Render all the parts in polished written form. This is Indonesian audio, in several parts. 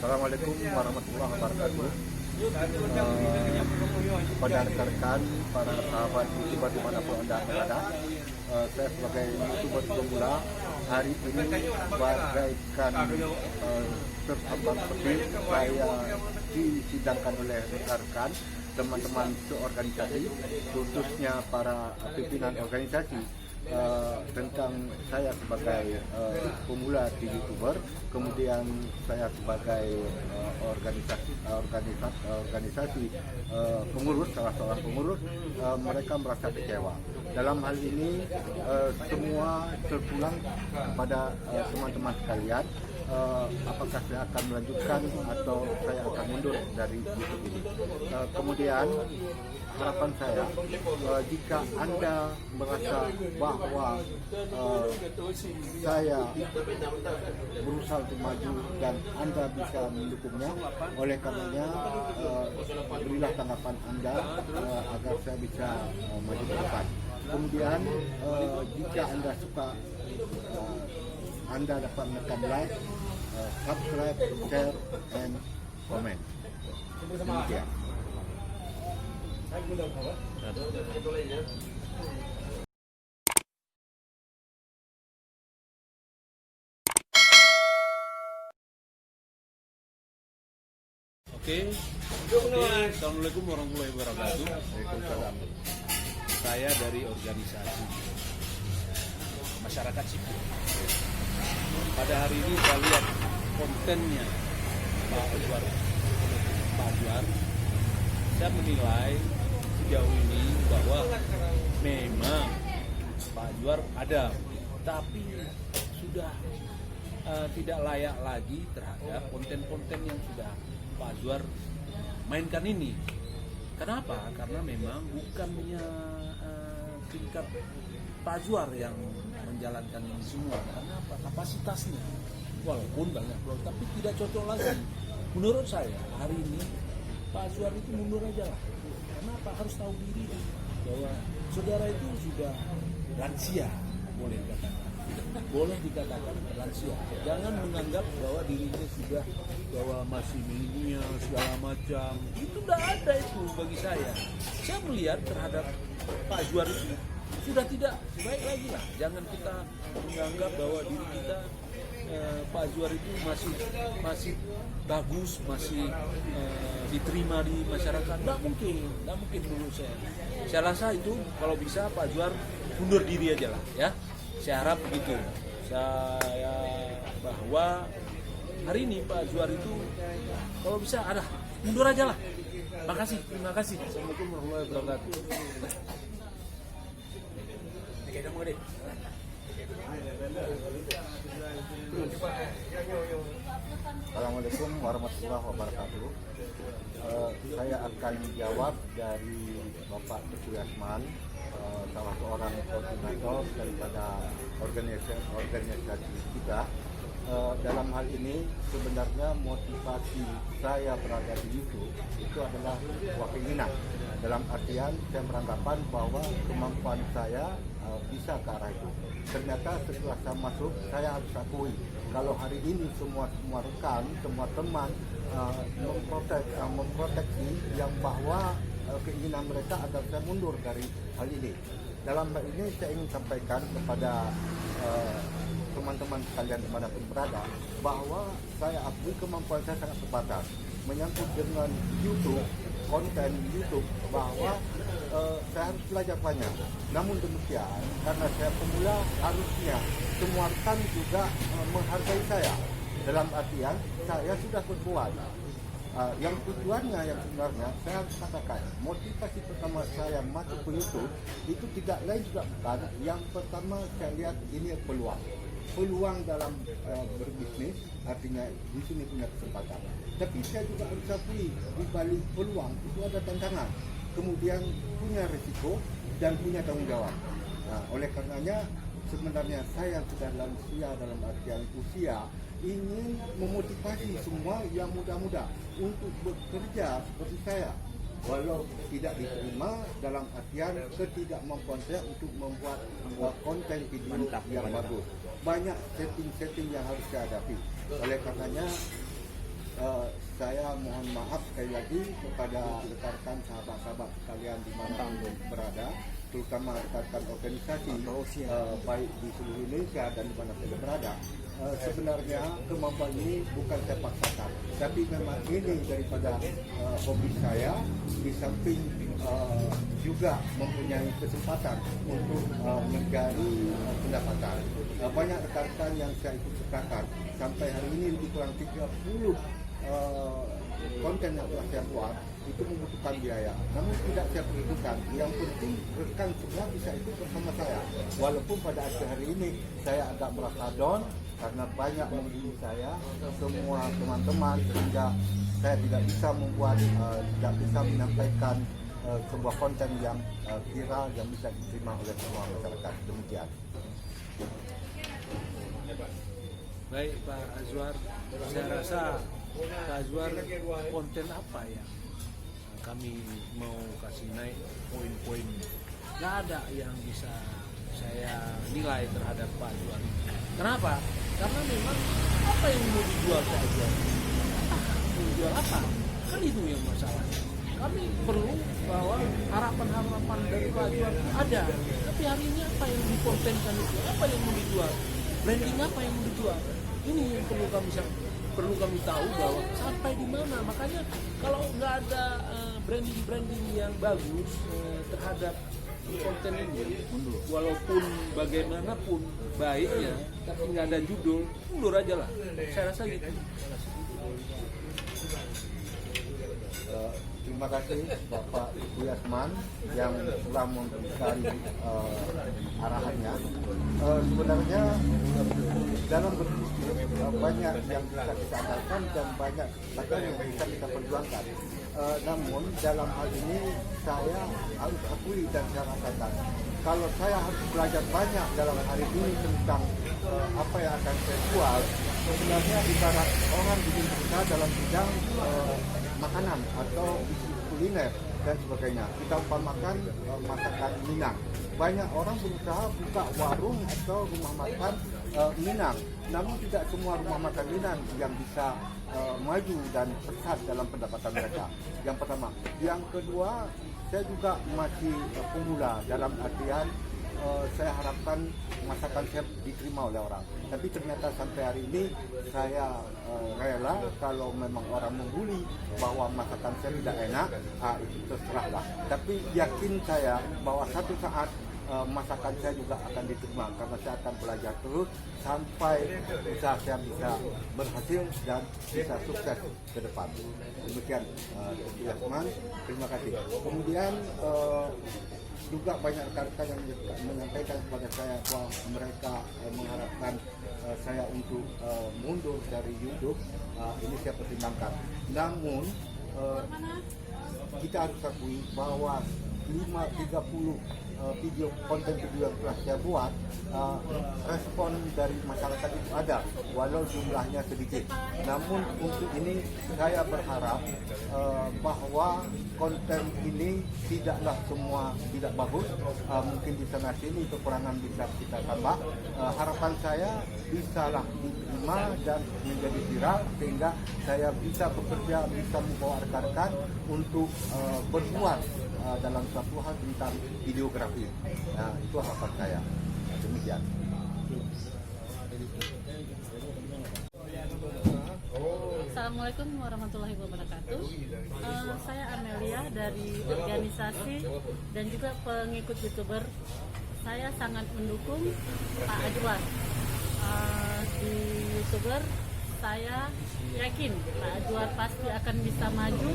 Assalamualaikum warahmatullahi wabarakatuh. Kepada rekan-rekan, para sahabat YouTuber dimanapun Anda berada, saya sebagai YouTuber pemula hari ini bagaikan tersambar petir. Saya disidangkan oleh rekan-rekan, teman-teman seorganisasi, khususnya para pimpinan organisasi, tentang saya sebagai pemula di YouTuber, kemudian saya sebagai organisasi pengurus, salah seorang pengurus. Mereka merasa kecewa. Dalam hal ini semua terpulang pada teman-teman sekalian. Apakah saya akan melanjutkan atau saya akan mundur dari YouTube ini. Kemudian harapan saya, jika Anda merasa bahwa saya berusaha untuk maju dan Anda bisa mendukungnya, oleh karenanya berilah tanggapan Anda agar saya bisa maju ke depan. Kemudian jika Anda suka, Anda dapat menekan like, subscribe, share, and comment. Demikian. Oke, Assalamualaikum warahmatullahi wabarakatuh. Waalaikumsalam. Saya dari organisasi masyarakat sipil. Pada hari ini saya lihat kontennya Pak Azwar. Saya menilai sejauh ini bahwa memang Pak Azwar ada, tapi sudah tidak layak lagi terhadap konten-konten yang sudah Pak Azwar mainkan ini. Kenapa? Karena memang bukannya tingkat Pak Azwar yang menjalankan ini semua. Karena apa? Kapasitasnya walaupun banyak tapi tidak cocok lagi. Menurut saya hari ini Pak Azwar itu mundur aja lah. Kenapa? Harus tahu diri bahwa saudara itu sudah lansia, boleh dikatakan lansia. Jangan menganggap bahwa dirinya sudah bahwa masih milenial segala macam. Itu tidak ada itu bagi saya. Saya melihat terhadap Pak Azwar itu sudah tidak baik lagi lah. Jangan kita menganggap bahwa diri kita Pak Azwar itu masih bagus, masih diterima di masyarakat. Tidak mungkin menurut saya. Saya rasa itu kalau bisa Pak Azwar mundur diri aja lah ya. Saya harap begitu. Saya bahwa hari ini Pak Azwar itu kalau bisa ada mundur aja lah. Terima kasih. Assalamualaikum warahmatullahi wabarakatuh. Assalamualaikum warahmatullahi wabarakatuh. Saya akan jawab dari Bapak Teguh Yasman, salah seorang koordinator daripada organisasi kita. Dalam hal ini sebenarnya motivasi saya berada di YouTube itu adalah sebuah keinginan. Dalam artian saya beranggapan bahwa kemampuan saya bisa ke arah itu. Ternyata setelah saya masuk, saya harus akui kalau hari ini semua rekan, semua teman memproteksi yang bahwa keinginan mereka agar saya mundur dari hal ini. Dalam hal ini saya ingin sampaikan kepada teman-teman sekalian dimanapun berada bahwa saya akui kemampuan saya sangat terbatas menyangkut dengan YouTube, konten YouTube, bahwa saya harus belajar banyak. Namun demikian, karena saya pemula, harusnya semua rekan juga menghargai saya. Dalam artian saya sudah berbuat. Yang tujuannya yang sebenarnya saya harus katakan, motivasi pertama saya masuk ke YouTube itu tidak lain juga bukan. Yang pertama saya lihat ini peluang dalam berbisnis, artinya di sini punya kesempatan. Tapi saya juga harus akui di balik peluang itu ada tantangan, kemudian punya risiko dan punya tanggung jawab. Oleh karenanya sebenarnya saya yang sudah lansia dalam artian usia ingin memotivasi semua yang muda-muda untuk bekerja seperti saya, walau tidak diterima dalam artian ketidakmampuan saya untuk membuat konten video yang bagus. Banyak setting-setting yang harus saya hadapi. Oleh karenanya saya mohon maaf sekali lagi kepada rekan-rekan sahabat-sahabat sekalian di mana berada, terutama rekan-rekan organisasi baik di seluruh Indonesia dan di mana saya berada. Sebenarnya kemampuan ini bukan saya paksakan, tapi memang ini daripada hobi saya, di samping juga mempunyai kesempatan untuk mencari pendapatan. Banyak rekan-rekan yang saya ikut sertakan sampai hari ini lebih kurang 30 konten yang telah saya buat itu membutuhkan biaya, namun tidak saya perhitungkan. Yang penting rekan semua bisa ikut bersama saya, walaupun pada akhir hari ini saya agak merasa down karena banyak menghubungi saya semua teman-teman, sehingga saya tidak bisa membuat, tidak bisa menyampaikan sebuah konten yang viral yang bisa diterima oleh semua masyarakat. Demikian. Baik Pak Azwar, saya rasa Pak Azwar konten apa yang kami mau kasih naik poin-poin? Nggak ada yang bisa saya nilai terhadap Pak Azwar. Kenapa? Karena memang apa yang mau dijual Pak Azwar? Mau dijual apa? Kan itu yang masalah. Kami perlu bahwa harapan-harapan dari Pak Azwar ada. Tapi hari ini apa yang dikontenkan itu? Apa yang mau dijual? Branding apa yang mau dijual? Ini yang perlu kami tahu bahwa sampai di mana. Makanya kalau nggak ada branding yang bagus terhadap konten ini, walaupun bagaimanapun baiknya, tapi nggak ada judul, mundur aja lah. Saya rasa gitu. Terima kasih Bapak Ibu Yasman yang telah memberikan arahannya. Sebenarnya dalam berbisnis banyak yang bisa kita andalkan dan banyak yang bisa kita perjuangkan. Namun dalam hal ini saya harus akui dan saya rasakan kalau saya harus belajar banyak dalam hari ini tentang apa yang akan saya jual, sebenarnya ibarat orang bikin usaha dalam bidang makanan atau bisnis kuliner dan sebagainya. Kita umpamakan masakan Minang. Banyak orang berusaha buka warung atau rumah makan Minang, namun tidak semua rumah makan Minang yang bisa maju dan pesat dalam pendapatan mereka. Yang pertama. Yang kedua, saya juga masih pemula dalam artian saya harapkan masakan saya diterima oleh orang. Tapi ternyata sampai hari ini saya rela kalau memang orang membuli bahwa masakan saya tidak enak, itu terserahlah. Tapi yakin saya bahwa satu saat masakan saya juga akan diterima karena saya akan belajar terus sampai usaha saya bisa berhasil dan bisa sukses ke depan. Demikian Yasman, terima kasih. Kemudian juga banyak rekan-rekan yang menyampaikan kepada saya bahwa mereka mengharapkan saya untuk mundur dari YouTube. Ini saya pertimbangkan. Namun kita harus akui bahwa 30 konten video yang telah saya buat, respon dari masyarakat itu ada, walau jumlahnya sedikit. Namun untuk ini saya berharap bahwa konten ini tidaklah semua tidak bagus, mungkin di sana sini kekurangan bisa kita tambah. Harapan saya bisalah diterima dan menjadi viral sehingga saya bisa bekerja, bisa membawa rekan-rekan untuk berbuat dalam suatu hal tentang videografi. Nah, itu harapan saya. Demikian. Assalamualaikum warahmatullahi wabarakatuh. Saya Amelia dari organisasi dan juga pengikut YouTuber. Saya sangat mendukung Pak Azwar di YouTuber. Saya yakin Pak Azwar pasti akan bisa maju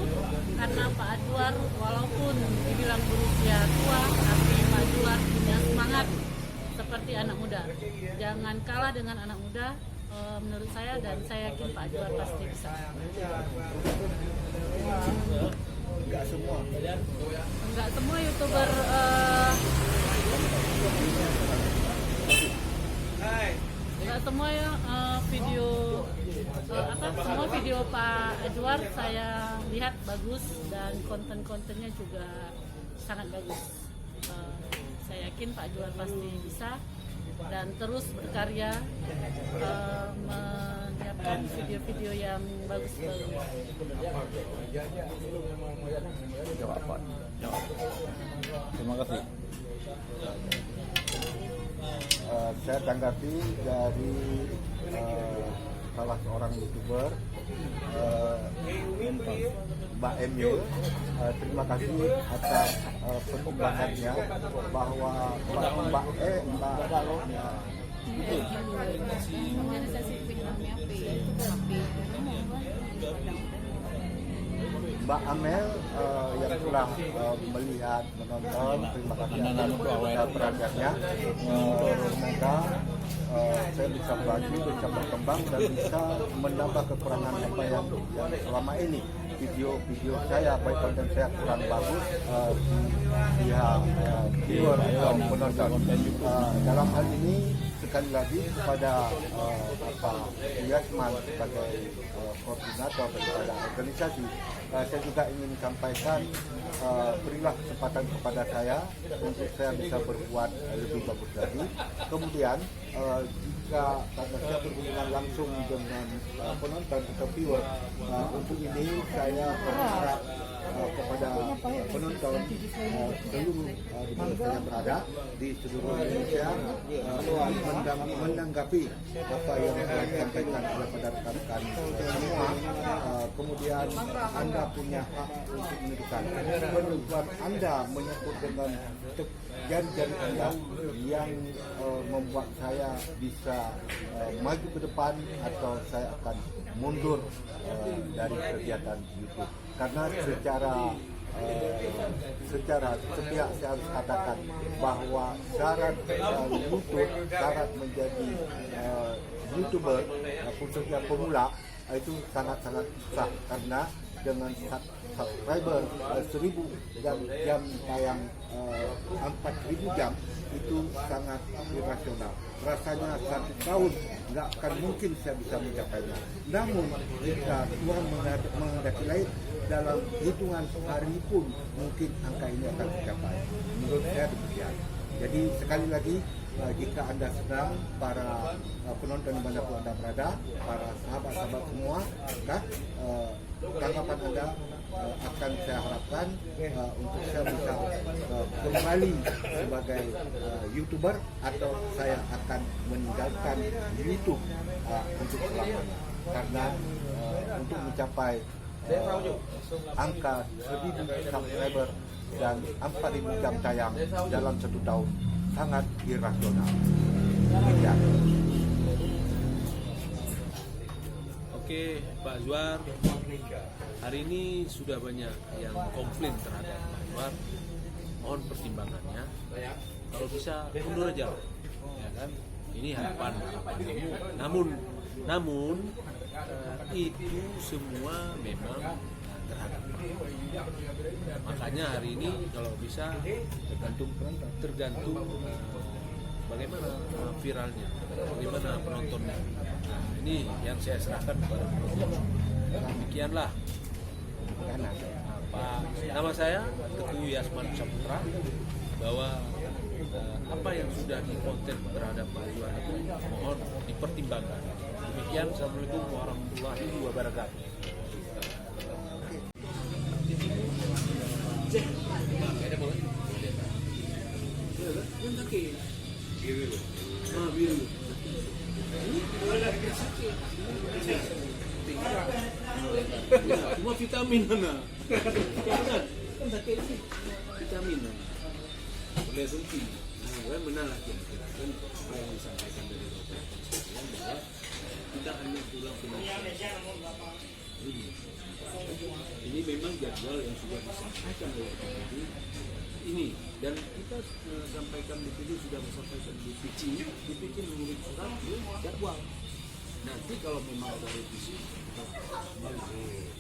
karena Pak Azwar walaupun dibilang berusia tua, tapi Pak Azwar punya semangat seperti anak muda. Jangan kalah dengan anak muda menurut saya, dan saya yakin Pak Azwar pasti bisa. Enggak semua YouTuber enggak semua ya semua video Pak Azwar saya lihat bagus dan konten-kontennya juga sangat bagus. Saya yakin Pak Azwar pasti bisa dan terus berkarya menyiapkan video-video yang bagus-bagus. Jawaban. Terima kasih. Saya tanggapi dari salah seorang YouTuber, Mbak Emil. Terima kasih atas perkembangannya bahwa Mbak Mbak Amel yang telah melihat, menonton, terima kasih atas perhatiannya. Semoga saya bisa belajar, bisa berkembang dan bisa menambah kekurangan apa yang selama ini video saya, baik konten saya kurang bagus di pihak viewer atau penonton. Dalam hal ini sekali lagi kepada Yasman sebagai koordinator daripada organisasi, saya juga ingin sampaikan berilah kesempatan kepada saya untuk saya bisa berbuat lebih bagus lagi. Kemudian jika saya berhubungan langsung dengan penonton atau viewer, untuk ini saya berharap kepada penonton seluruh di mana saya berada di seluruh Indonesia menanggapi apa yang telah disampaikan oleh rekan-rekan semua. Kemudian Anda punya hak untuk menentukan penentuan Anda menyangkut dengan jari-jari Anda yang membuat saya bisa maju ke depan atau saya akan mundur dari kegiatan YouTube. Karena secara sepihak saya harus katakan bahwa syarat YouTube, syarat menjadi YouTuber khususnya pemula itu sangat-sangat susah, karena dengan subscriber 1000 dan jam tayang 4000 jam itu sangat irasional. Rasanya 1 tahun nggak akan mungkin saya bisa mencapainya. Namun jika Tuhan menghendaki lain, dalam hitungan hari pun mungkin angka ini akan dicapai. Menurut saya demikian. Jadi sekali lagi, jika Anda sedang, para penonton dimanapun Anda berada, para sahabat-sahabat semua, tanggapan Anda akan saya harapkan untuk saya bisa kembali sebagai YouTuber, atau saya akan meninggalkan YouTube untuk selamanya. Karena untuk mencapai angka 1000 subscriber dan 4000 jam tayang dalam 1 tahun sangat irasional. Demikian. Oke, Pak Azwar, hari ini sudah banyak yang komplain terhadap Pak Azwar. Mohon pertimbangannya. Kalau bisa mundur aja, ya kan? Ini harapan kamu. Namun itu semua memang terhadap. Makanya hari ini kalau bisa tergantung bagaimana viralnya, bagaimana penontonnya. Nah, ini yang saya serahkan kepada penonton. Demikianlah. Nama saya Teguh Yasman Saputra, bahwa apa yang sudah dikonten terhadap Pak Azwar itu mohon dipertimbangkan. Demikian, Assalamualaikum warahmatullahi wabarakatuh. Cuma vitamin mana? Kan sakit ini vitamin mana? Boleh suntik. Nah, benar lah kira-kira kan apa yang disampaikan dari dokter bahwa kita hanya pulang ke ini memang jadwal yang sudah disampaikan oleh kami ini, dan kita sampaikan di sini, sudah disampaikan di PC mengirim surat jadwal. Nanti kalau memang ada revisi kita kembali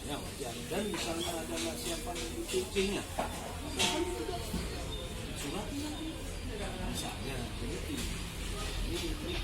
ya wajar, dan misalnya ada siapa yang pitchingnya surat misalnya begitu. Ini